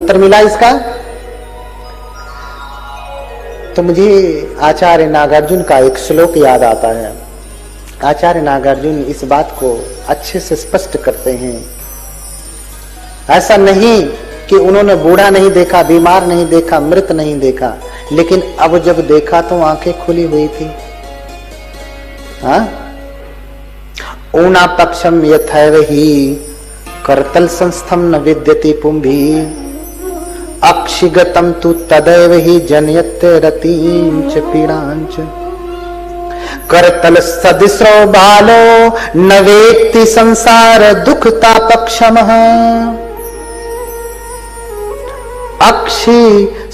उत्तर मिला इसका। तो मुझे आचार्य नागार्जुन का एक श्लोक याद आता है। आचार्य नागार्जुन इस बात को अच्छे से स्पष्ट करते हैं। ऐसा नहीं कि उन्होंने बूढ़ा नहीं देखा, बीमार नहीं देखा, मृत नहीं देखा, लेकिन अब जब देखा तो आंखें खुली हुई थी। हाँ, ऊना पक्षम यथैव ही करतल संस्थम न विद्यति पुंभी अक्षिगतम तु तदैव ही जनयते रतींच पीड़ांच करतल सदृशो बालो न वेत्ति संसार दुखता पक्षमः अक्षि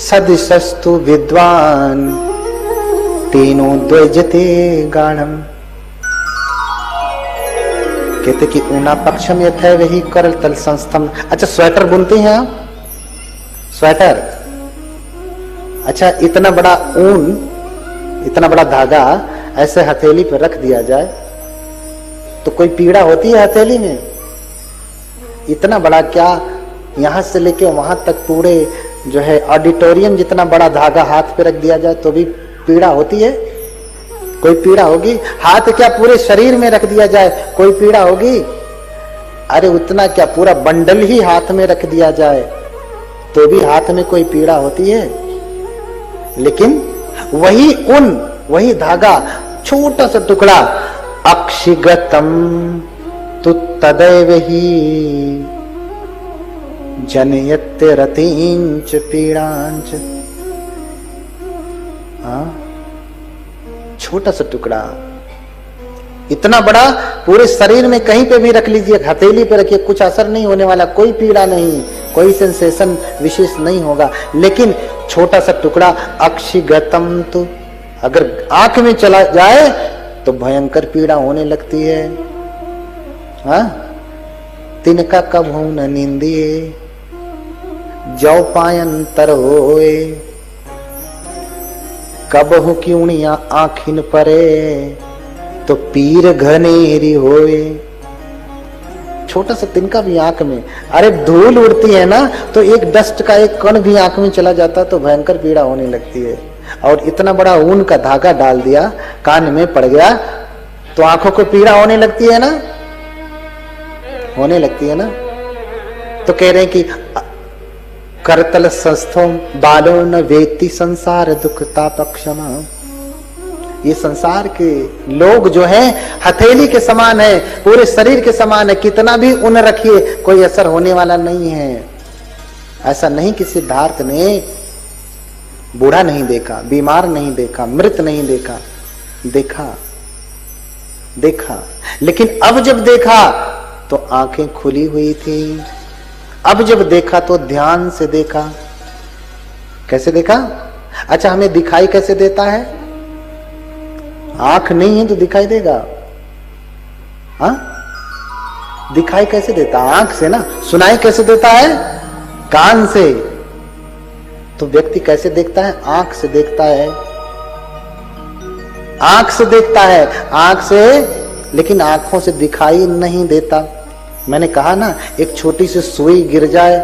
सदृशस्तु विद्वान तीनों द्वैजते गाढ़म। कहते कि ऊना पक्षम यथैव वही करतल संस्थम। अच्छा, स्वेटर बुनते हैं आप? स्वेटर, अच्छा, इतना बड़ा ऊन, इतना बड़ा धागा ऐसे हथेली पर रख दिया जाए तो कोई पीड़ा होती है हथेली में? इतना बड़ा, क्या यहां से लेके वहां तक पूरे जो है ऑडिटोरियम जितना बड़ा धागा हाथ पे रख दिया जाए तो भी पीड़ा होती है? कोई पीड़ा होगी? हाथ क्या पूरे शरीर में रख दिया जाए कोई पीड़ा होगी? अरे उतना क्या, पूरा बंडल ही हाथ में रख दिया जाए तो भी हाथ में कोई पीड़ा होती है? लेकिन वही ऊन, वही धागा, छोटा सा टुकड़ा, अक्षिगतम तु तदैव ही जनयते रतींच पीड़ांच। हाँ, छोटा सा टुकड़ा, इतना बड़ा पूरे शरीर में कहीं पे भी रख लीजिए, हथेली पे रखिए, कुछ असर नहीं होने वाला, कोई पीड़ा नहीं, कोई सेंसेशन विशेष नहीं होगा। लेकिन छोटा सा टुकड़ा अक्षिगतम, तो अगर आंख में चला जाए तो भयंकर पीड़ा होने लगती है। हाँ, तिनका कब हो न निंदिए जौ पायंतर होए कब हो क्यूणिया आखिन परे तो पीर घनेरी होए। छोटा सा तिनका भी आंख में, अरे धूल उड़ती है ना तो एक डस्ट का एक कण भी आंख में चला जाता तो भयंकर पीड़ा होने लगती है। और इतना बड़ा ऊन का धागा डाल दिया, कान में पड़ गया तो आंखों को पीड़ा होने लगती है ना, होने लगती है ना। तो कह रहे हैं कि करतल संस्थो बालो न वेत्ति संसार दुखता पक्षमा। ये संसार के लोग जो हैं हथेली के समान है, पूरे शरीर के समान है, कितना भी ऊन रखिए कोई असर होने वाला नहीं है। ऐसा नहीं कि सिद्धार्थ ने बूढ़ा नहीं देखा, बीमार नहीं देखा, मृत नहीं देखा, देखा देखा, लेकिन अब जब देखा तो आंखें खुली हुई थी। अब जब देखा तो ध्यान से देखा। कैसे देखा? अच्छा, हमें दिखाई कैसे देता है? आंख नहीं है तो दिखाई देगा? हाँ, दिखाई कैसे देता? आंख से ना। सुनाई कैसे देता है? कान से। तो व्यक्ति कैसे देखता है? आंख से देखता है, आंख से देखता है, आंख से। लेकिन आंखों से दिखाई नहीं देता। मैंने कहा ना, एक छोटी सी सुई गिर जाए,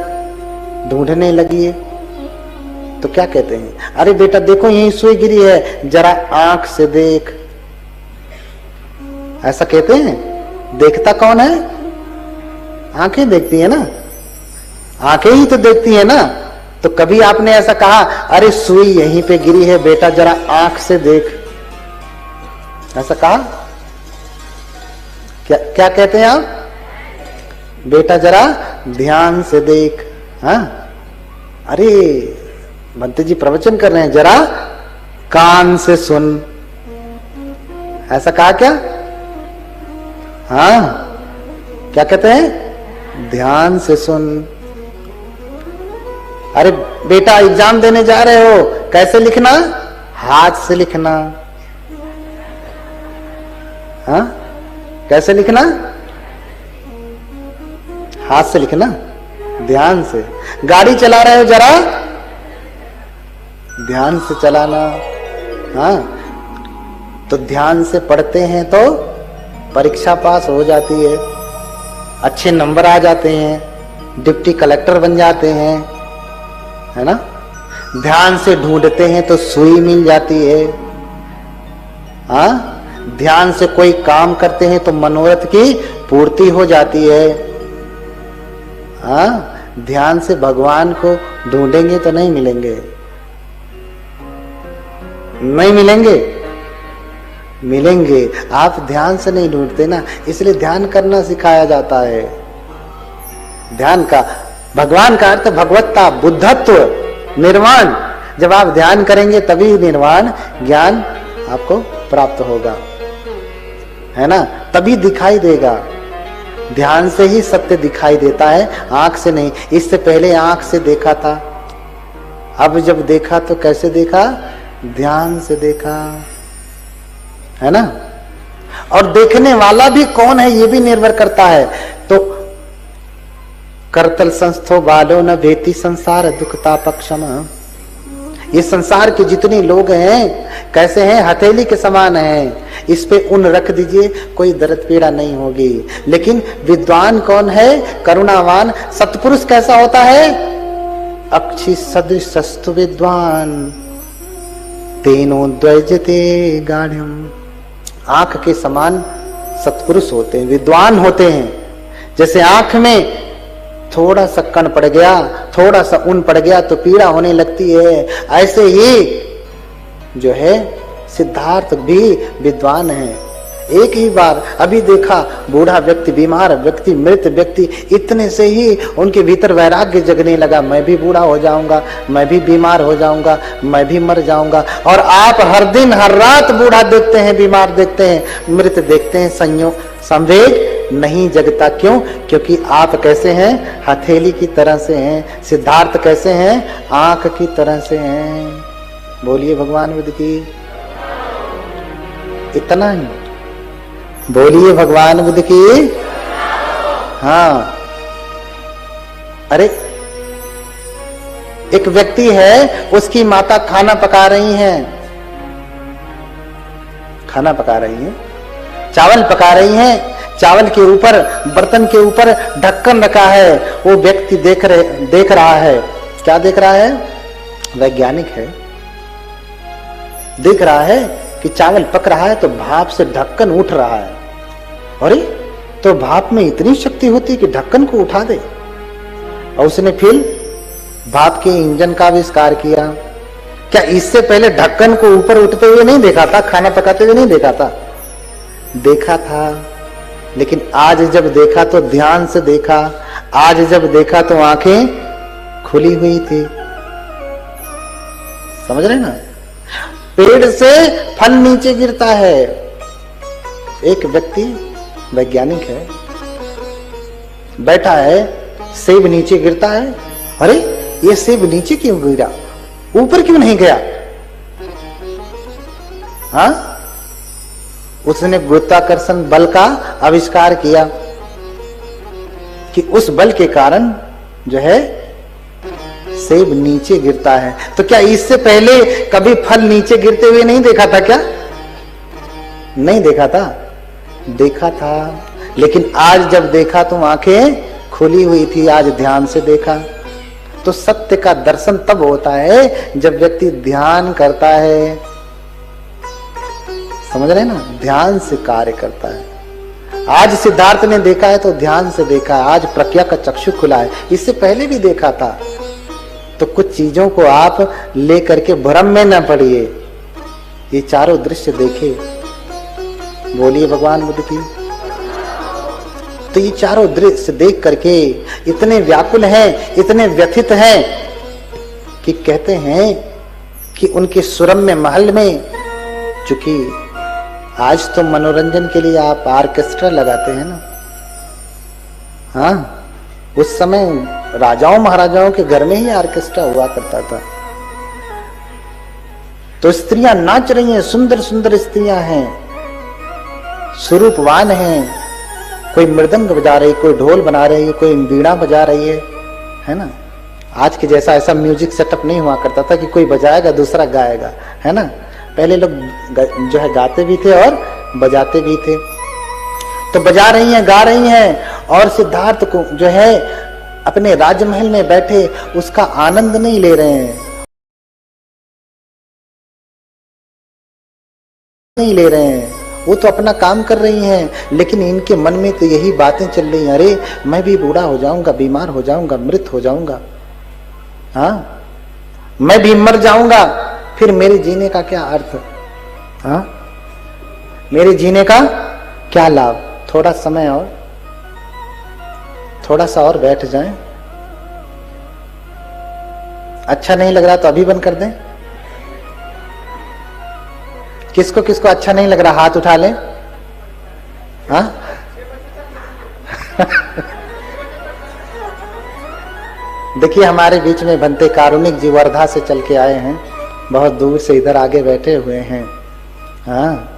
ढूंढने लगी तो क्या कहते हैं? अरे बेटा देखो यही सुई गिरी है, जरा आंख से देख। ऐसा कहते हैं? देखता कौन है? आंखें देखती है ना, आंखें ही तो देखती है ना। तो कभी आपने ऐसा कहा, अरे सुई यहीं पे गिरी है बेटा जरा आंख से देख? ऐसा कहा? क्या क्या कहते हैं आप? बेटा जरा ध्यान से देख। हाँ, अरे भंते जी प्रवचन कर रहे हैं, जरा कान से सुन। ऐसा कहा क्या? हाँ, क्या कहते हैं? ध्यान से सुन। अरे बेटा एग्जाम देने जा रहे हो, कैसे लिखना? हाथ से लिखना। हाँ, कैसे लिखना? हाथ से लिखना, ध्यान से। गाड़ी चला रहे हो, जरा ध्यान से चलाना। हाँ, तो ध्यान से पढ़ते हैं तो परीक्षा पास हो जाती है, अच्छे नंबर आ जाते हैं, डिप्टी कलेक्टर बन जाते हैं। है ना। ध्यान से ढूंढते हैं तो सुई मिल जाती है। हाँ, ध्यान से कोई काम करते हैं तो मनोरथ की पूर्ति हो जाती है। हाँ, ध्यान से भगवान को ढूंढेंगे तो नहीं मिलेंगे, नहीं मिलेंगे, मिलेंगे। आप ध्यान से नहीं ढूंढते ना, इसलिए ध्यान करना सिखाया जाता है। ध्यान का, भगवान का अर्थ भगवत्ता, बुद्धत्व, निर्वाण। जब आप ध्यान करेंगे तभी निर्वाण ज्ञान आपको प्राप्त होगा, है ना, तभी दिखाई देगा। ध्यान से ही सत्य दिखाई देता है, आंख से नहीं। इससे पहले आंख से देखा था, अब जब देखा तो कैसे देखा? ध्यान से देखा, है ना। और देखने वाला भी कौन है ये भी निर्भर करता है। तो करतल संस्थो बालो न भेति संसार दुखतापक्षम। ये संसार के जितने लोग हैं कैसे हैं? हथेली के समान हैं। इस पे ऊन रख दीजिए, कोई दर्द पीड़ा नहीं होगी। लेकिन विद्वान कौन है? करुणावान। सत्पुरुष कैसा होता है? अक्षि सदृश सस्तु विद्वान तेनो द्वैजते गाढ़्यम। आंख के समान सत्पुरुष होते हैं, विद्वान होते हैं। जैसे आंख में थोड़ा सा कण पड़ गया, थोड़ा सा ऊन पड़ गया तो पीड़ा होने लगती है, ऐसे ही जो है सिद्धार्थ भी विद्वान है। एक ही बार अभी देखा, बूढ़ा व्यक्ति, बीमार व्यक्ति, मृत व्यक्ति, इतने से ही उनके भीतर वैराग्य जगने लगा, मैं भी बूढ़ा हो जाऊंगा, मैं भी बीमार हो जाऊंगा, मैं भी मर जाऊंगा। और आप हर दिन हर रात बूढ़ा देखते हैं, बीमार देखते हैं, मृत देखते हैं, संवेग नहीं जगता। क्यों? क्योंकि आप कैसे हैं? हथेली की तरह से हैं। सिद्धार्थ कैसे हैं? आंख की तरह से हैं। बोलिए भगवान बुद्ध की। इतना ही बोलिए भगवान बुद्ध की। हाँ, अरे एक व्यक्ति है, उसकी माता खाना पका रही हैं, खाना पका रही हैं, चावल पका रही हैं। चावल के ऊपर, बर्तन के ऊपर ढक्कन रखा है। वो व्यक्ति देख रहा है। क्या देख रहा है? वैज्ञानिक है, देख रहा है कि चावल पक रहा है तो भाप से ढक्कन उठ रहा है। अरे, तो भाप में इतनी शक्ति होती है कि ढक्कन को उठा दे। और उसने फिर भाप के इंजन का आविष्कार किया। क्या इससे पहले ढक्कन को ऊपर उठते हुए नहीं देखा था? खाना पकाते हुए नहीं देखा था? देखा था, लेकिन आज जब देखा तो ध्यान से देखा। आज जब देखा तो आंखें खुली हुई थी। समझ रहे ना? पेड़ से फल नीचे गिरता है। एक व्यक्ति वैज्ञानिक है, बैठा है, सेब नीचे गिरता है। अरे, ये सेब नीचे क्यों गिरा, ऊपर क्यों नहीं गया? हाँ, उसने गुरुत्वाकर्षण बल का आविष्कार किया कि उस बल के कारण जो है सेब नीचे गिरता है। तो क्या इससे पहले कभी फल नीचे गिरते हुए नहीं देखा था? क्या नहीं देखा था? देखा था, लेकिन आज जब देखा तो आंखें खुली हुई थी। आज ध्यान से देखा। तो सत्य का दर्शन तब होता है जब व्यक्ति ध्यान करता है। समझ रहे ना? ध्यान से कार्य करता है। आज सिद्धार्थ ने देखा है तो ध्यान से देखा है। आज प्रज्ञा का चक्षु खुला है, इससे पहले भी देखा था। तो कुछ चीजों को आप लेकर के भ्रम में न पड़िए, ये चारों दृश्य देखे। बोलिए भगवान बुद्ध की। तो ये चारों दृश्य देख करके इतने व्याकुल हैं, इतने व्यथित हैं कि कहते हैं कि उनके सुरम्य महल में, चूंकि आज तो मनोरंजन के लिए आप ऑर्केस्ट्रा लगाते हैं ना। हाँ, उस समय राजाओं महाराजाओं के घर में ही ऑर्केस्ट्रा हुआ करता था। तो स्त्रियां नाच रही हैं, सुंदर सुंदर स्त्रियां हैं, स्वरूपवान हैं। कोई मृदंग बजा रही, कोई ढोल बना रही है, कोई वीणा बजा रही है ना। आज के जैसा ऐसा म्यूजिक सेटअप नहीं हुआ करता था कि कोई बजाएगा दूसरा गाएगा, है ना। पहले लोग जो है गाते भी थे और बजाते भी थे। तो बजा रही हैं, गा रही हैं, और सिद्धार्थ को जो है अपने राजमहल में बैठे उसका आनंद नहीं ले रहे हैं, नहीं ले रहे हैं, वो तो अपना काम कर रही हैं, लेकिन इनके मन में तो यही बातें चल रही हैं, अरे मैं भी बूढ़ा हो जाऊंगा, बीमार हो जाऊंगा, मृत हो जाऊंगा, हाँ मैं भी मर जाऊंगा, फिर मेरे जीने का क्या अर्थ, हाँ मेरे जीने का क्या लाभ। थोड़ा समय और, थोड़ा सा और बैठ जाएं। अच्छा नहीं लग रहा तो अभी बंद कर दें। किसको किसको अच्छा नहीं लग रहा हाथ उठा लें। हाँ देखिए हमारे बीच में बनते कारुणिक जी वर्धा से चल के आए हैं, बहुत दूर से इधर आगे बैठे हुए हैं। हाँ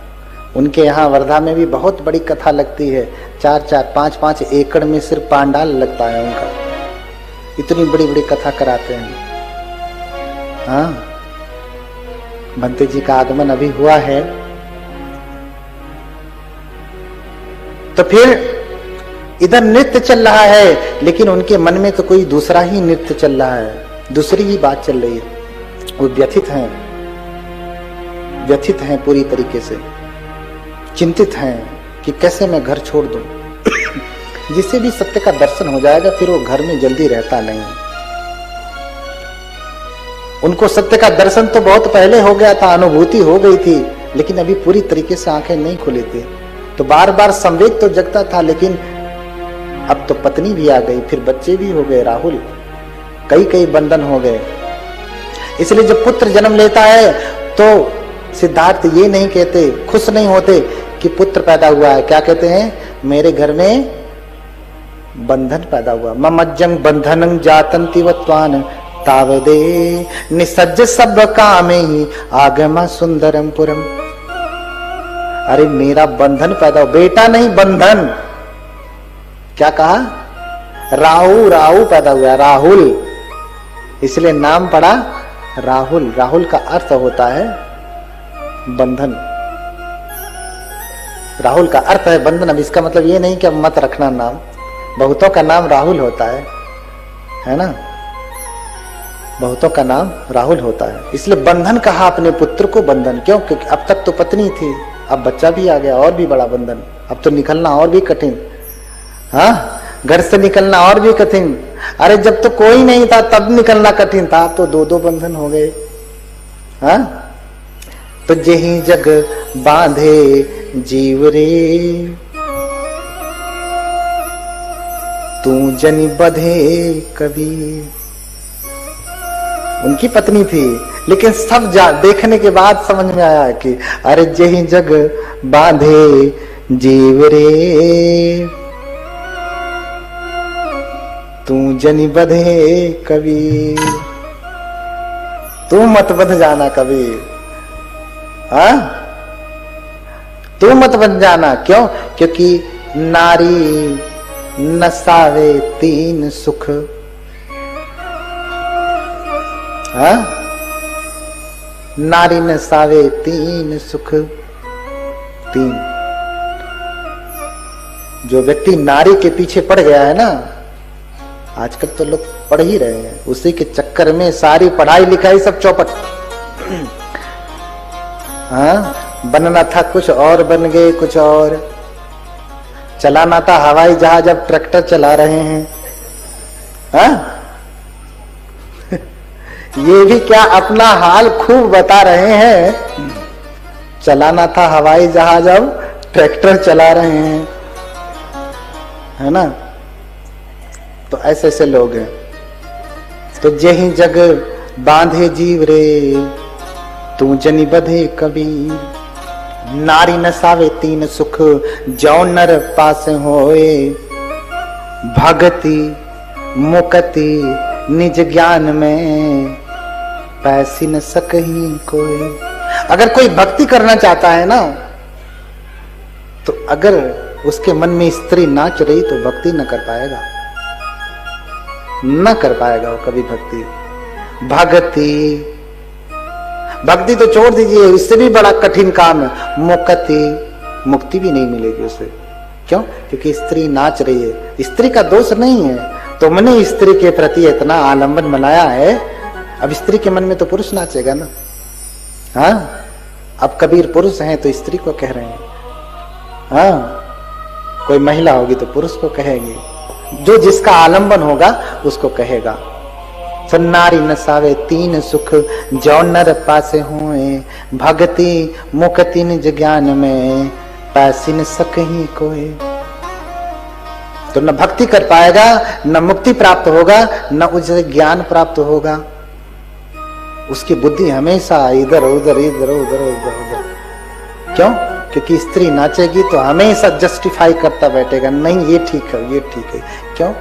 उनके यहाँ वर्धा में भी बहुत बड़ी कथा लगती है, 4-4, 5-5 एकड़ में सिर्फ पांडाल लगता है उनका, इतनी बड़ी बड़ी कथा कराते हैं। हाँ भंते जी का आगमन अभी हुआ है, तो फिर इधर नृत्य चल रहा है, लेकिन उनके मन में तो कोई दूसरा ही नृत्य चल रहा है, दूसरी ही बात चल रही है। वो व्यथित हैं पूरी तरीके से, चिंतित हैं कि कैसे मैं घर छोड़ दूं। जिससे भी सत्य का दर्शन हो जाएगा फिर वो घर में जल्दी रहता नहीं। उनको सत्य का दर्शन तो बहुत पहले हो गया था, अनुभूति हो गई थी, लेकिन अभी पूरी तरीके से आंखें नहीं खुली थी। तो बार बार संवेग तो जगता था, लेकिन अब तो पत्नी भी आ गई, फिर बच्चे भी हो गए। राहुल कई बंधन हो गए। इसलिए जब पुत्र जन्म लेता है तो सिद्धार्थ ये नहीं कहते, खुश नहीं होते कि पुत्र पैदा हुआ है, क्या कहते हैं, मेरे घर में बंधन पैदा हुआ। ममज्जं बंधनं जातंति वत्वान तावदे निसज्ज सब कामे ही आगमा सुंदरम पुरम। अरे मेरा बंधन पैदा हो, बेटा नहीं बंधन। क्या कहा, राहु पैदा हुआ, राहुल, इसलिए नाम पड़ा राहुल। राहुल का अर्थ होता है बंधन, राहुल का अर्थ है बंधन। अब इसका मतलब ये नहीं कि अब मत रखना नाम, बहुतों का नाम राहुल होता है ना, बहुतों का नाम राहुल होता है। इसलिए बंधन कहा अपने पुत्र को बंधन। क्यों? क्योंकि अब तक तो पत्नी थी, अब बच्चा भी आ गया, और भी बड़ा बंधन। अब तो निकलना और भी कठिन, हाँ घर से निकलना और भी कठिन। अरे जब तो कोई नहीं था तब निकलना कठिन था, अब तो दो बंधन हो गए। हाँ तो जेहि जग बांधे जीव रे, तू जनि बधे कभी। उनकी पत्नी थी, लेकिन सब देखने के बाद समझ में आया कि अरे जेहि जग बांधे जीव रे, तू जनि बधे कभी। तू मत बध जाना कभी, हाँ तू मत बन जाना। क्यों? क्योंकि नारी नसावे तीन सुख, हाँ नारी नसावे तीन सुख। तीन, जो व्यक्ति नारी के पीछे पड़ गया है ना, आजकल तो लोग पढ़ ही रहे हैं, उसी के चक्कर में सारी पढ़ाई लिखाई सब चौपट। हाँ बनना था कुछ और, बन गए कुछ और। चलाना था हवाई जहाज, अब ट्रैक्टर चला रहे हैं। हाँ ये भी क्या अपना हाल खूब बता रहे हैं। चलाना था हवाई जहाज, अब ट्रैक्टर चला रहे हैं, है ना। तो ऐसे ऐसे लोग हैं। तो जेहि जग बांधे जीव रे, तू जनि बधे कबीर। नारी नसावे तीन सुख, जौ नर पास होए। भगति मुक्ति निज ज्ञान में, पैसी न सकही कोई। अगर कोई भक्ति करना चाहता है ना, तो अगर उसके मन में स्त्री नाच रही तो भक्ति न कर पाएगा, न कर पाएगा वो कभी भक्ति। भक्ति तो छोड़ दीजिए, इससे भी बड़ा कठिन काम है। मुक्ति भी नहीं मिलेगी उसे। क्यों? क्योंकि स्त्री नाच रही है। स्त्री का दोष नहीं है, तुमने स्त्री के प्रति इतना आलंबन बनाया है, अब स्त्री के मन में तो पुरुष नाचेगा ना। हाँ, अब कबीर पुरुष हैं तो स्त्री को कह रहे हैं। हाँ, कोई महिला होगी तो पुरुष को कहेगी, जो जिसका आलंबन होगा उसको कहेगा। नारी नसावे तीन सुख जो नर पासे हुए, भक्ति मुक्ति निज ज्ञान में पैसी न सकही कोई। तो न भक्ति कर पाएगा, न मुक्ति प्राप्त होगा, न उसे ज्ञान प्राप्त होगा। उसकी बुद्धि हमेशा इधर उधर इधर उधर उधर उधर। क्यों? क्योंकि स्त्री नाचेगी तो हमेशा जस्टिफाई करता बैठेगा, नहीं ये ठीक है, ये ठीक है। क्यों?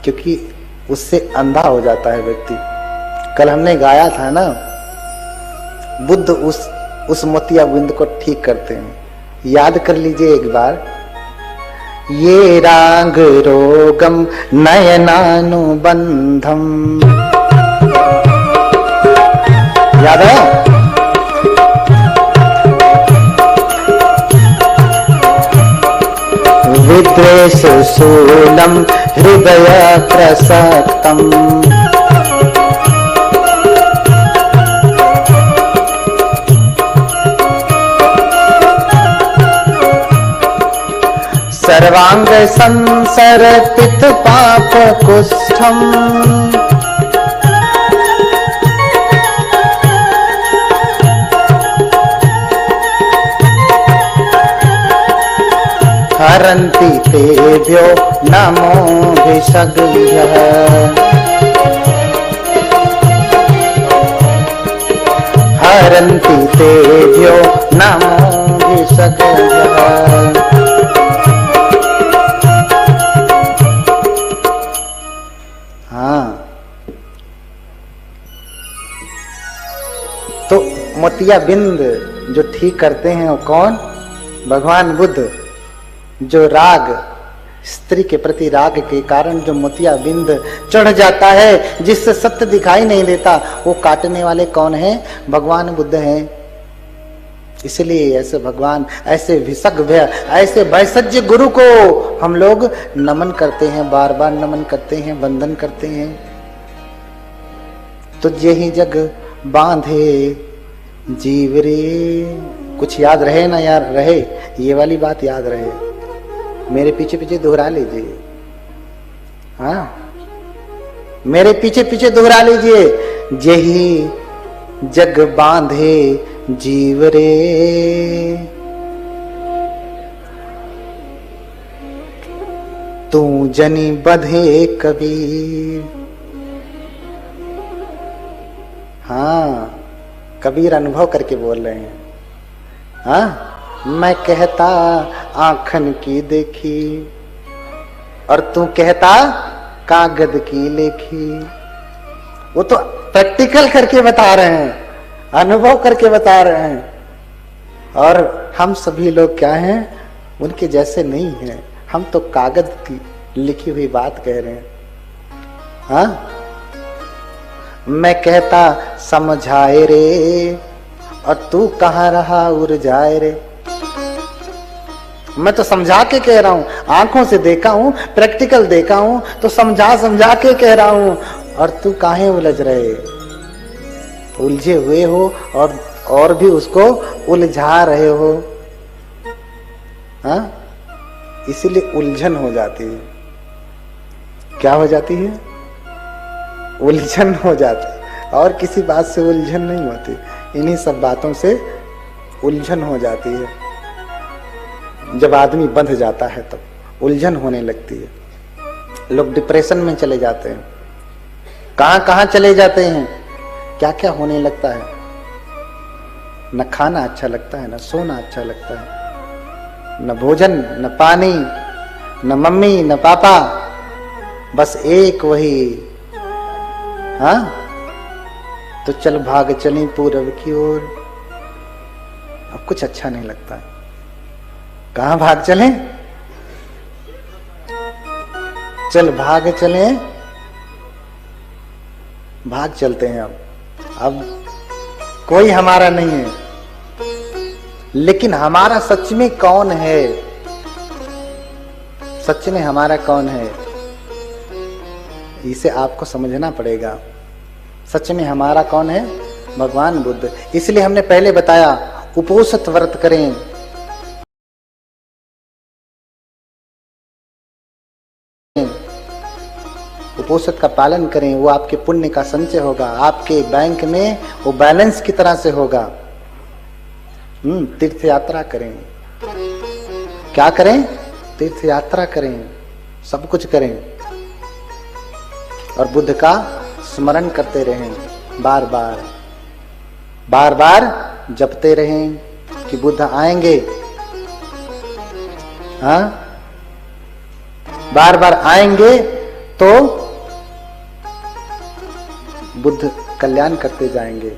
क्योंकि उससे अंधा हो जाता है व्यक्ति। कल हमने गाया था ना, बुद्ध उस मोतिया बिंद को ठीक करते हैं। याद कर लीजिए एक बार। ये राग रोगम नयनानुबंधम, याद है? विद्वेष शूलम हृदय प्रसक्तम, सर्वांग संसर्पित पाप कुष्ठम, हरन्ति तेभ्यो नमोऽभिषग्भ्यः, हरन्ति तेभ्यो नमोऽभिषग्भ्यः। हाँ, तो मोतिया बिंद जो ठीक करते हैं वो कौन? भगवान बुद्ध। जो राग, स्त्री के प्रति राग के कारण जो मोतिया बिंद चढ़ जाता है, जिससे सत्य दिखाई नहीं देता, वो काटने वाले कौन हैं? भगवान बुद्ध हैं। इसलिए ऐसे भगवान, ऐसे विसग्भ्य, ऐसे वैसज्य गुरु को हम लोग नमन करते हैं, बार बार नमन करते हैं, वंदन करते हैं। तो यही जग बांधे जीव रे, कुछ याद रहे ना यार, रहे ये वाली बात याद रहे, मेरे पीछे पीछे दोहरा लीजिए। हाँ, मेरे पीछे पीछे दोहरा लीजिए। यही जग बांधे जीव रे, तू जनी बंधे कबीर। हाँ, कबीर अनुभव करके बोल रहे हैं। हाँ, मैं कहता आंखन की देखी और तू कहता कागज की लेखी। वो तो प्रैक्टिकल करके बता रहे हैं, अनुभव करके बता रहे हैं। और हम सभी लोग क्या हैं? उनके जैसे नहीं हैं। हम तो कागज की लिखी हुई बात कह रहे हैं। हाँ, मैं कहता समझाए रे और तू कहाँ रहा उड़ जाए रे। मैं तो समझा के कह रहा हूं, आंखों से देखा हूं, प्रैक्टिकल देखा हूं, तो समझा समझा के कह रहा हूं, और तू काहे उलझ रहे? उलझे हुए हो और भी उसको उलझा रहे हो। हाँ, इसीलिए उलझन हो जाती है। क्या हो जाती है? उलझन हो जाती है। और किसी बात से उलझन नहीं होती, इन्हीं सब बातों से उलझन हो जाती है। जब आदमी बंध जाता है तब उलझन होने लगती है। लोग डिप्रेशन में चले जाते हैं, कहां कहां चले जाते हैं, क्या क्या होने लगता है। न खाना अच्छा लगता है, न सोना अच्छा लगता है, न भोजन, न पानी, न मम्मी, न पापा, बस एक वही। हाँ, तो चल भाग चली पूरब की ओर। अब कुछ अच्छा नहीं लगता है। कहां भाग चले? चल भाग चले, भाग चलते हैं। अब कोई हमारा नहीं है, लेकिन हमारा सच में कौन है? सच में हमारा कौन है? इसे आपको समझना पड़ेगा। सच में हमारा कौन है? भगवान बुद्ध। इसलिए हमने पहले बताया उपोषित व्रत करें, उपोषित का पालन करें, वो आपके पुण्य का संचय होगा, आपके बैंक में वो बैलेंस की तरह से होगा। तीर्थ यात्रा करें। क्या करें? तीर्थ यात्रा करें, सब कुछ करें और बुद्ध का स्मरण करते रहें, बार बार बार बार जपते रहें कि बुद्ध आएंगे। हाँ, बार बार आएंगे तो बुद्ध कल्याण करते जाएंगे,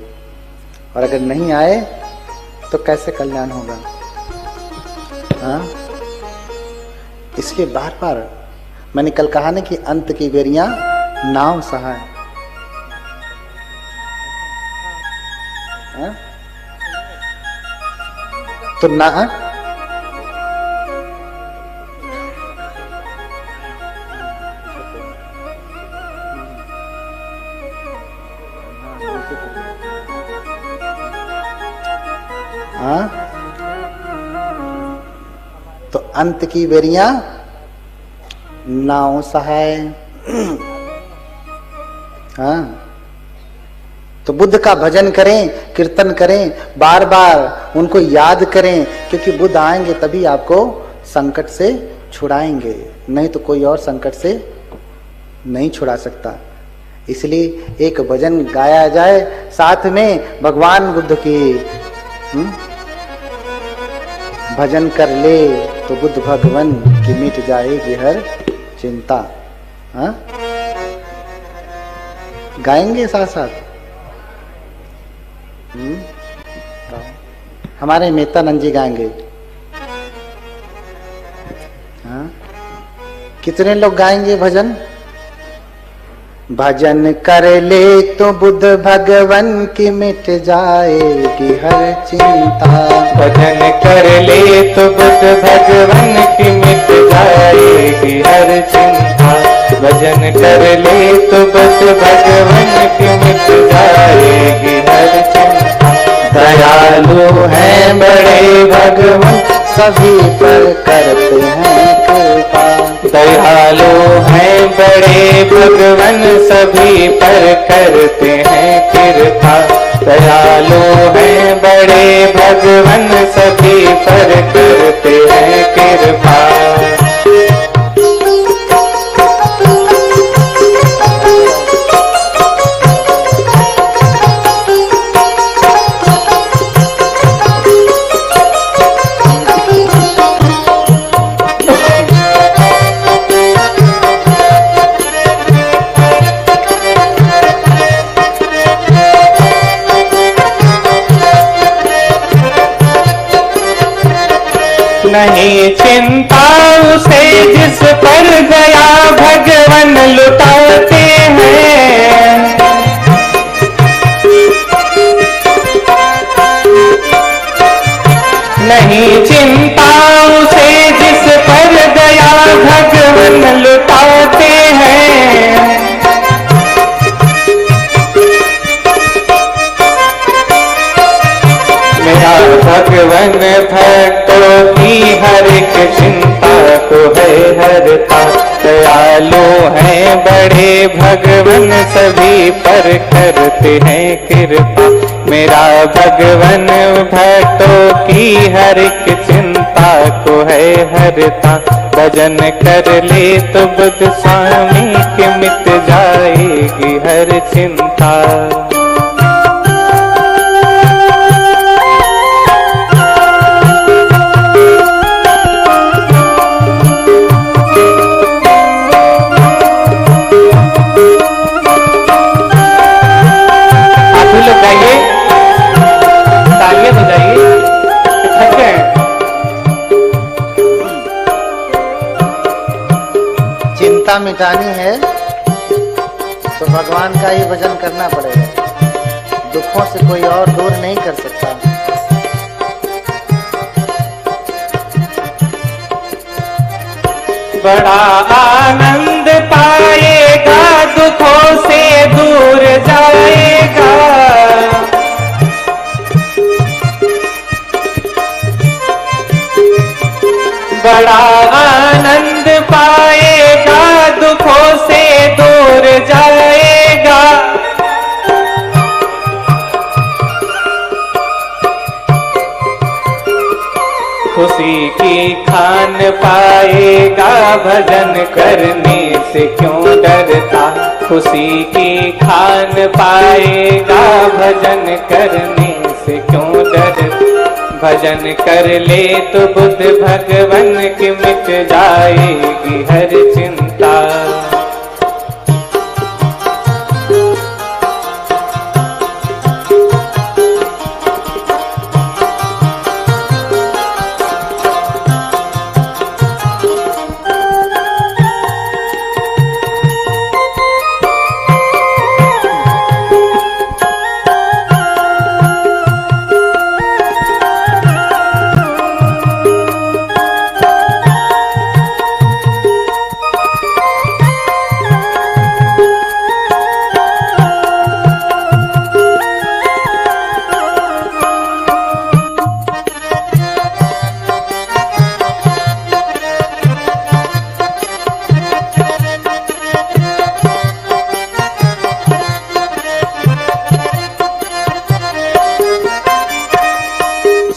और अगर नहीं आए तो कैसे कल्याण होगा? हाँ, इसलिए बार बार मैंने कल कहा ना कि अंत की बेरियां नाव सहाय। हाँ? तो ना हाँ? तो अंत की बेरियां नाव सहाय। हाँ, तो बुद्ध का भजन करें, कीर्तन करें, बार बार उनको याद करें, क्योंकि बुद्ध आएंगे तभी आपको संकट से छुड़ाएंगे, नहीं तो कोई और संकट से नहीं छुड़ा सकता। इसलिए एक भजन गाया जाए साथ में भगवान बुद्ध की। भजन कर ले तो बुद्ध भगवान की मिट जाएगी हर चिंता। हाँ, गाएंगे साथ साथ। हमारे मेहतानंद जी गाएंगे। हाँ, कितने लोग गाएंगे भजन? भजन कर ले तो बुद्ध भगवान की मिट जाएगी हर चिंता। भजन कर ले तो बुद्ध भगवान की मिट जाएगी हर चिंता। भजन कर ले तो बुद्ध भगवान की मिट जाएगी हर चिंता। दयालु हैं बड़े भगवान सभी पर करते हैं कृपा। दयालु हैं बड़े भगवान सभी पर करते हैं कृपा। दयालु हैं बड़े भगवान सभी पर करते हैं कृपा। नहीं चिंता उसे जिस पर दया भगवान लुटाते हैं। नहीं चिंता उसे जिस पर दया भगवान लुटाते हैं। मेरा भगवान भक्तों की हर एक चिंता को है हरता। दयालु हैं बड़े भगवान सभी पर करते हैं कृपा। मेरा भगवान भक्तों की हर एक चिंता को है हरता। भजन कर ले तो बुद्ध स्वामी की मिट जाएगी हर चिंता। चिंता मिटानी है तो भगवान का ही भजन करना पड़ेगा। दुखों से कोई और दूर नहीं कर सकता। बड़ा आनंद पाएगा भजन करने से क्यों डरता, खुशी की खान पाएगा भजन करने से क्यों डरता। भजन कर ले तो बुद्ध भगवन की मिट जाएगी हर चिंता।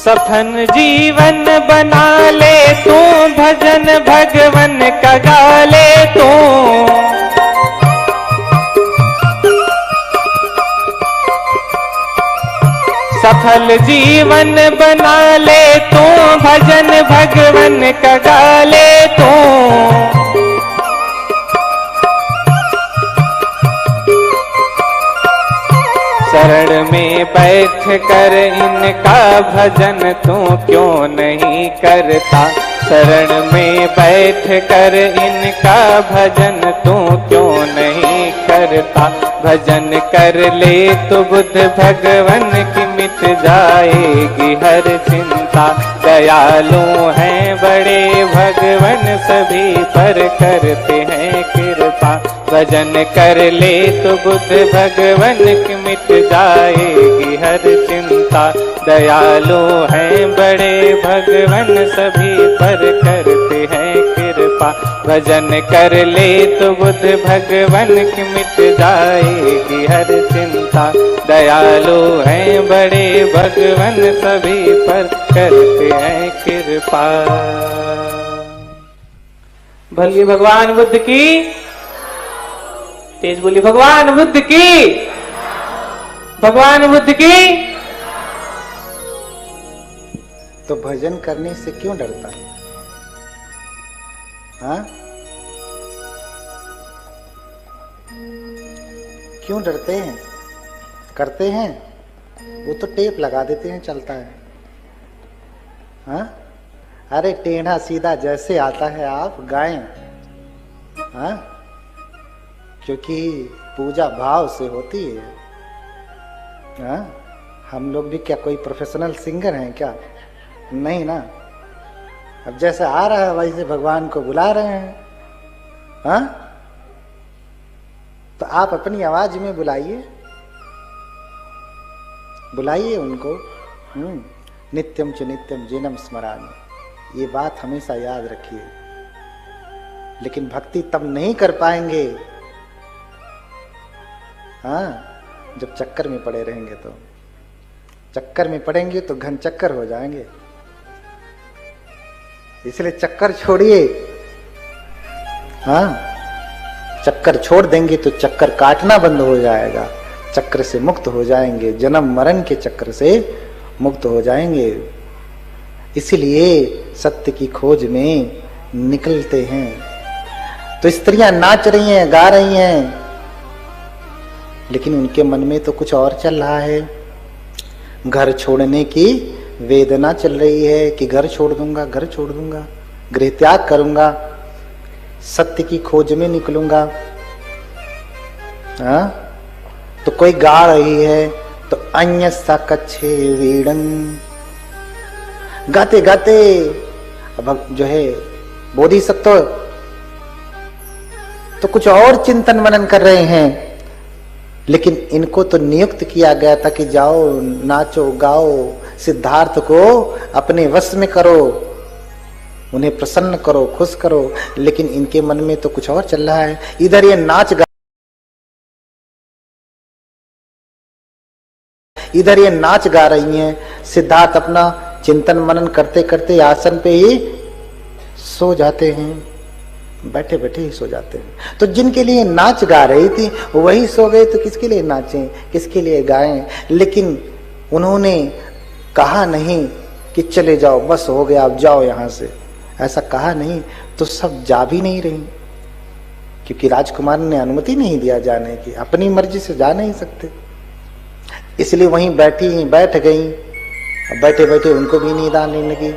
सफल जीवन बना ले तू, भजन भगवन का गा ले तू। सफल जीवन बना ले तू, भजन भगवन का गा ले तू। शरण में बैठ कर इनका भजन तू क्यों नहीं करता। शरण में बैठ कर इनका भजन तू क्यों नहीं करता। भजन कर ले तो बुद्ध भगवन की मिट जाएगी हर चिंता। दयालु हैं बड़े भगवन सभी पर करते हैं कृपा। भजन कर ले तो बुद्ध भगवन की मिट जाएगी हर चिंता। दयालु हैं बड़े भगवन सभी पर करते हैं कृपा। भजन कर ले तो बुद्ध भगवन की मिट जाएगी हर चिंता। दयालु हैं बड़े भगवन सभी पर करते हैं कृपा। भले भगवान बुद्ध की तेज बोली, भगवान बुद्ध की, भगवान बुद्ध की। तो भजन करने से क्यों डरता? हाँ, क्यों डरते हैं? करते हैं वो तो टेप लगा देते हैं, चलता है। हाँ, अरे टेढ़ा सीधा जैसे आता है आप गाएं। हाँ, क्योंकि पूजा भाव से होती है। हाँ, हम लोग भी क्या कोई प्रोफेशनल सिंगर हैं क्या? नहीं ना। अब जैसे आ रहा है वैसे भगवान को बुला रहे हैं। हाँ, तो आप अपनी आवाज में बुलाइए, बुलाइए उनको। नित्यम च नित्यम जिनम स्मरामि, ये बात हमेशा याद रखिए। लेकिन भक्ति तब नहीं कर पाएंगे, हाँ, जब चक्कर में पड़े रहेंगे। तो चक्कर में पड़ेंगे तो घन चक्कर हो जाएंगे। इसलिए चक्कर छोड़िए। हाँ, चक्कर छोड़ देंगे तो चक्कर काटना बंद हो जाएगा, चक्र से मुक्त हो जाएंगे, जन्म मरण के चक्र से मुक्त हो जाएंगे। इसलिए सत्य की खोज में निकलते हैं। तो स्त्रियां नाच रही हैं, गा रही हैं, लेकिन उनके मन में तो कुछ और चल रहा है। घर छोड़ने की वेदना चल रही है कि घर छोड़ दूंगा, घर छोड़ दूंगा, गृह त्याग करूंगा, सत्य की खोज में निकलूंगा। हाँ, तो कोई गा रही है तो अन्य सा कच्छे वीड़न, गाते गाते अब जो है बोधिसत्व तो कुछ और चिंतन मनन कर रहे हैं। लेकिन इनको तो नियुक्त किया गया था कि जाओ नाचो गाओ, सिद्धार्थ को अपने वश में करो, उन्हें प्रसन्न करो, खुश करो। लेकिन इनके मन में तो कुछ और चल रहा है। इधर ये नाच गा, इधर ये नाच गा रही हैं। सिद्धार्थ अपना चिंतन मनन करते करते आसन पे ही सो जाते हैं। बैठे बैठे ही सो जाते हैं। तो जिनके लिए नाच गा रही थी वही सो गए, तो किसके लिए नाचें, किसके लिए गाएं? लेकिन उन्होंने कहा नहीं कि चले जाओ, बस हो गया, आप जाओ यहां से, ऐसा कहा नहीं। तो सब जा भी नहीं रही, क्योंकि राजकुमार ने अनुमति नहीं दिया जाने की, अपनी मर्जी से जा नहीं सकते, इसलिए वहीं बैठ गई। बैठे बैठे उनको भी नींद आने लगी,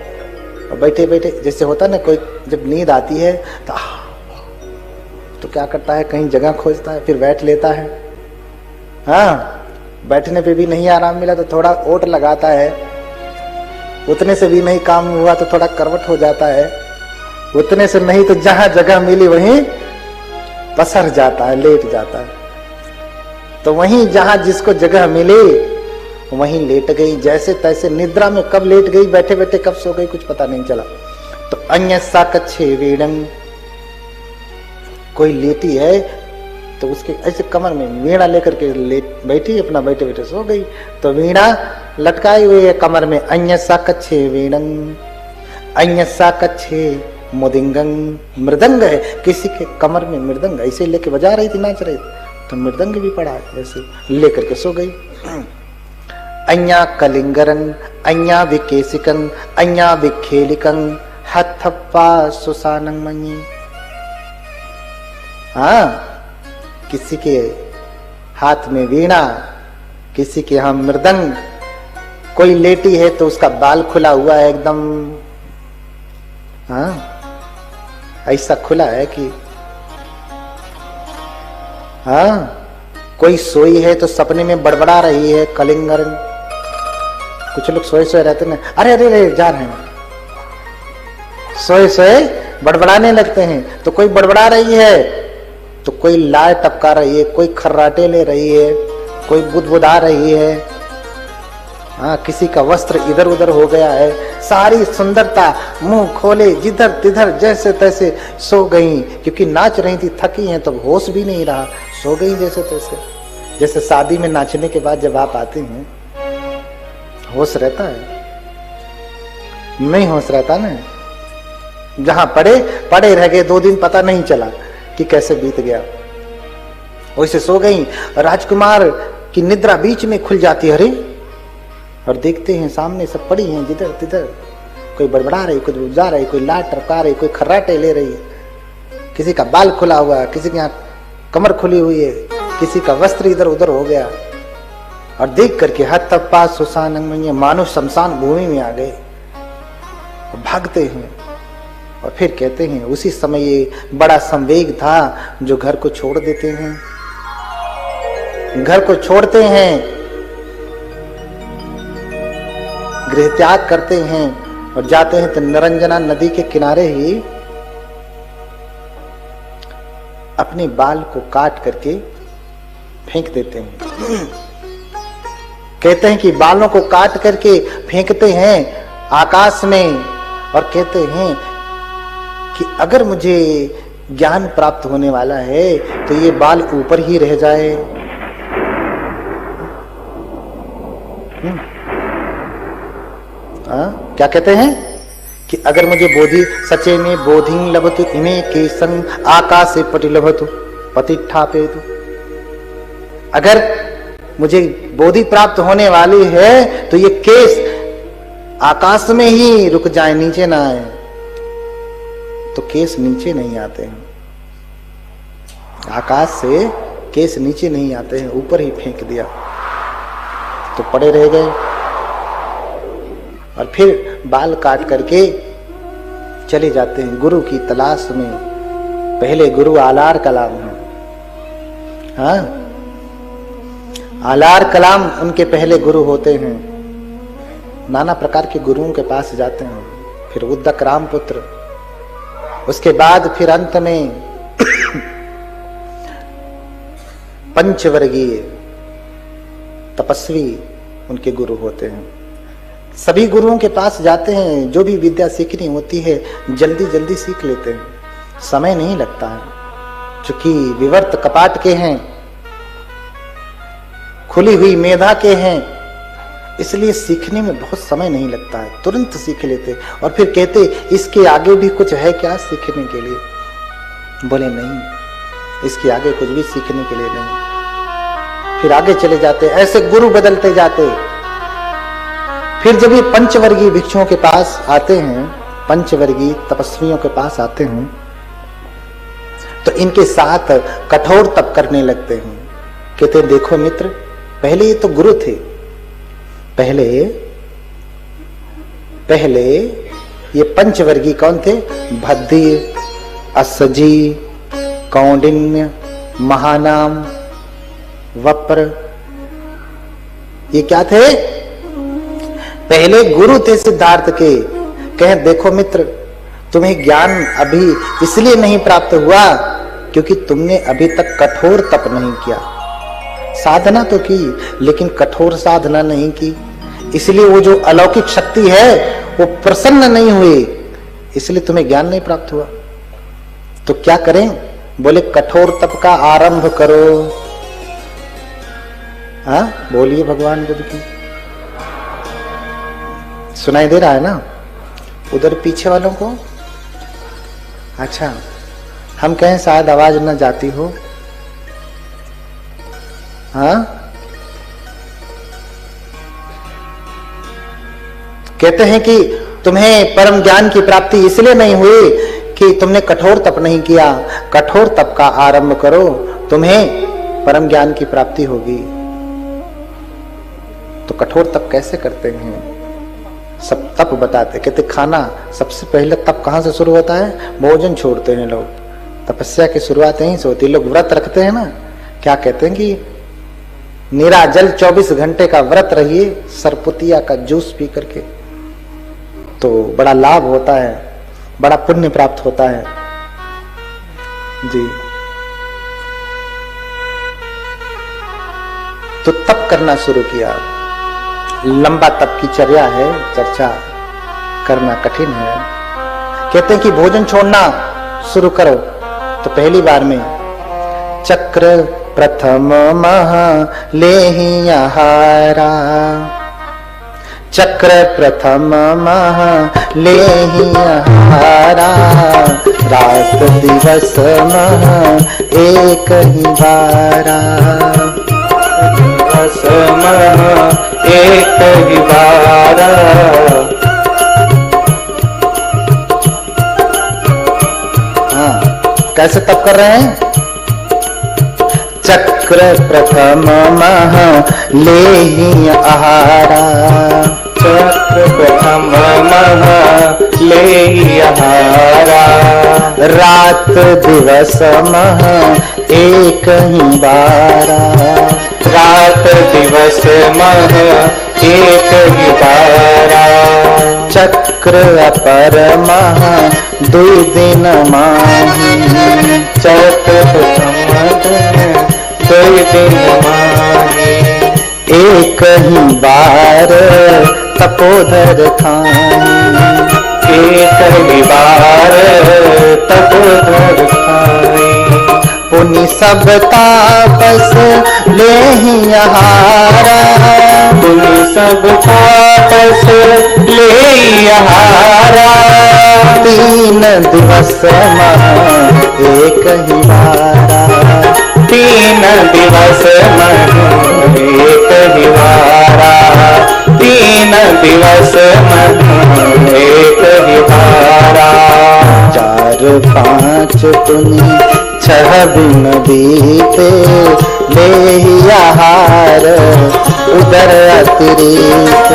और बैठे बैठे जैसे होता ना, कोई जब नींद आती है तो क्या करता है, कहीं जगह खोजता है, फिर बैठ लेता है। हाँ, बैठने पे भी नहीं आराम मिला तो थोड़ा ओट लगाता है, उतने से भी नहीं काम हुआ तो थोड़ा करवट हो जाता है, उतने से नहीं तो जहां जगह मिली वहीं पसर जाता है, लेट जाता है। तो वहीं जहां जिसको जगह मिली वहीं लेट गई, जैसे तैसे निद्रा में कब लेट गई, बैठे बैठे कब सो गई, कुछ पता नहीं चला। तो अन्यसा कच्छे वीणं, कोई लेटी है तो उसके ऐसे कमर में वीणा लेकर के लेट बैठी, अपना बैठे बैठे सो गई। तो वीणा लटकाई हुई है कमर में, अन्यसा कच्छे वीणं, अन्यसा कच्छे मुदिंगं, मृदंग है, किसी के कमर में मृदंग ऐसे लेके बजा रही थी, नाच रही थी, तो मृदंग भी पड़ा है, ऐसे लेकर के सो गई। अन्या कलिंगरं, अन्या विकेसिकं, अन्या विखेलिकं, हथप्पा सुसानं मणि। हाँ, किसी के हाथ में वीणा, किसी के यहाँ मृदंग, कोई लेटी है तो उसका बाल खुला हुआ है एकदम, हाँ ऐसा खुला है कि, हाँ कोई सोई है तो सपने में बड़बड़ा रही है, कलिंगर। कुछ लोग सोए सोए रहते ना, अरे अरे अरे जा रहे हैं, सोए सोए बड़बड़ाने लगते हैं। तो कोई बड़बड़ा रही है तो कोई लार टपका रही है, कोई खर्राटे ले रही है, कोई बुदबुदा रही है। हाँ, किसी का वस्त्र इधर उधर हो गया है, सारी सुंदरता मुंह खोले जिधर तिधर जैसे तैसे सो गई, क्योंकि नाच रही थी, थकी हैं तो होश भी नहीं रहा, सो गई जैसे तैसे। जैसे शादी में नाचने के बाद जब आप आते हैं होश रहता है? नहीं होश रहता ना, जहां पड़े रह गए 2 दिन, पता नहीं चला कि कैसे बीत गया, वैसे सो गई। राजकुमार की निद्रा बीच में खुल जाती है, अरे, और देखते हैं सामने सब पड़ी हैं जिधर तिधर, कोई बड़बड़ा रही, कोई बुझा रही, कोई लाट टपका रही, कोई खर्राटे ले रही है, किसी का बाल खुला हुआ है, किसी की यहाँ कमर खुली हुई है, किसी का वस्त्र इधर उधर हो गया। और देख करके हथप्पा सुसानं मणि, मानो शमशान भूमि में आ गए, भागते हैं। और फिर कहते हैं उसी समय ये बड़ा संवेग था जो घर को छोड़ देते हैं, घर को छोड़ते हैं, गृह त्याग करते हैं और जाते हैं तो निरंजना नदी के किनारे ही अपने बाल को काट करके फेंक देते हैं। कहते हैं कि बालों को काट करके फेंकते हैं आकाश में, और कहते हैं कि अगर मुझे ज्ञान प्राप्त होने वाला है तो ये बाल ऊपर ही रह जाए। क्या कहते हैं कि अगर मुझे बोधि सचे में बोधिं लभतु इमे केशं आकाशे पटि लभतु पतिष्ठापेतु, अगर मुझे बोधि प्राप्त होने वाली है तो ये केश आकाश में ही रुक जाए, नीचे ना आए। तो केश नीचे नहीं आते हैं, आकाश से केश नीचे नहीं आते हैं, ऊपर ही फेंक दिया तो पड़े रह गए। और फिर बाल काट करके चले जाते हैं गुरु की तलाश में। पहले गुरु आलार कलाम है, हाँ आलार कलाम उनके पहले गुरु होते हैं। नाना प्रकार के गुरुओं के पास जाते हैं, फिर उद्दक रामपुत्र, उसके बाद फिर अंत में पंचवर्गीय तपस्वी उनके गुरु होते हैं। सभी गुरुओं के पास जाते हैं, जो भी विद्या सीखनी होती है जल्दी जल्दी सीख लेते हैं, समय नहीं लगता है, क्योंकि विवर्त कपाट के हैं, खुली हुई मेधा के हैं, इसलिए सीखने में बहुत समय नहीं लगता है, तुरंत सीख लेते। और फिर कहते इसके आगे भी कुछ है क्या सीखने के लिए, बोले नहीं, इसके आगे कुछ भी सीखने के लिए नहीं। फिर आगे चले जाते, ऐसे गुरु बदलते जाते। फिर जब ये पंचवर्गीय भिक्षुओं के पास आते हैं, पंचवर्गीय तपस्वियों के पास आते हैं, तो इनके साथ कठोर तप करने लगते हैं। कहते हैं देखो मित्र, पहले ये तो गुरु थे, पहले ये पंचवर्गीय कौन थे? भद्दी, असजी, कौंडिन्य, महानाम, वप्र, ये क्या थे? पहले गुरु थे सिद्धार्थ के। कहें देखो मित्र, तुम्हें ज्ञान अभी इसलिए नहीं प्राप्त हुआ क्योंकि तुमने अभी तक कठोर तप नहीं किया। साधना तो की लेकिन कठोर साधना नहीं की, इसलिए वो जो अलौकिक शक्ति है वो प्रसन्न नहीं हुई, इसलिए तुम्हें ज्ञान नहीं प्राप्त हुआ। तो क्या करें? बोले कठोर तप का आरंभ करो। हाँ बोलिए भगवान बुद्ध की। सुनाई दे रहा है ना उधर पीछे वालों को? अच्छा, हम कहें शायद आवाज न जाती हो। हाँ, कहते हैं कि तुम्हें परम ज्ञान की प्राप्ति इसलिए नहीं हुई कि तुमने कठोर तप नहीं किया। कठोर तप का आरंभ करो, तुम्हें परम ज्ञान की प्राप्ति होगी। तो कठोर तप कैसे करते हैं? सब तप बताते। कहते खाना सबसे पहले तप कहां से शुरू होता है? भोजन छोड़ते हैं लोग, तपस्या की शुरुआत यहीं से होती है। लोग व्रत रखते हैं ना, क्या कहते हैं कि निराजल 24 घंटे का व्रत रहिए सरपुतिया का जूस पी करके, तो बड़ा लाभ होता है, बड़ा पुण्य प्राप्त होता है जी। तो तप करना शुरू किया। लंबा तप की चर्या है, चर्चा करना कठिन है। कहते हैं कि भोजन छोड़ना शुरू करो। तो पहली बार में चक्र प्रथम महा लेहि आहारा, चक्र प्रथम महा लेहि आहारा, रात दिवस महा एक ही बारा, दिवस महा एक ही बारा। हाँ, कैसे तप कर रहे हैं? चक्र प्रथम महा लेहि आहारा, चक्र प्रथम महा लेहि आहारा, रात दिवस महा एक ही बारा, रात दिवस महा एक ही बारा। चक्र अपर महा दुई दिन माही, चक्र प्रथम दुई दिन माही, एक ही बार तपोधर खाई, एक ही बार तपोधर खाई। पुनि सब तापस लेहि आहारा, पुनि सब तापस लेहि आहारा, 3 दिवस महा एक ही बारा, 3 दिवस महा एक ही बारा, 3 दिवस महा एक ही बारा। 4 5 पुनि 6 दिन बीते लेहि आहार उदर अतिरिक्त,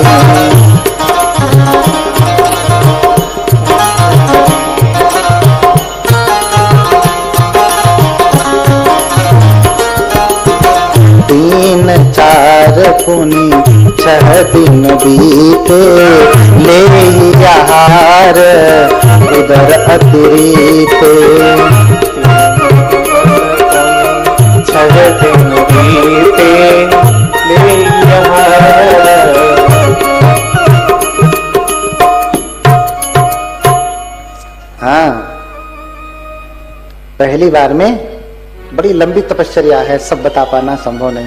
तीन 4 पुनि 6 दिन बीते लेहि आहार उदर अतिरिक्त, 6 दिन बीते लेहि आहार। हाँ, पहली बार में बड़ी लंबी तपश्चर्या है, सब बता पाना संभव नहीं।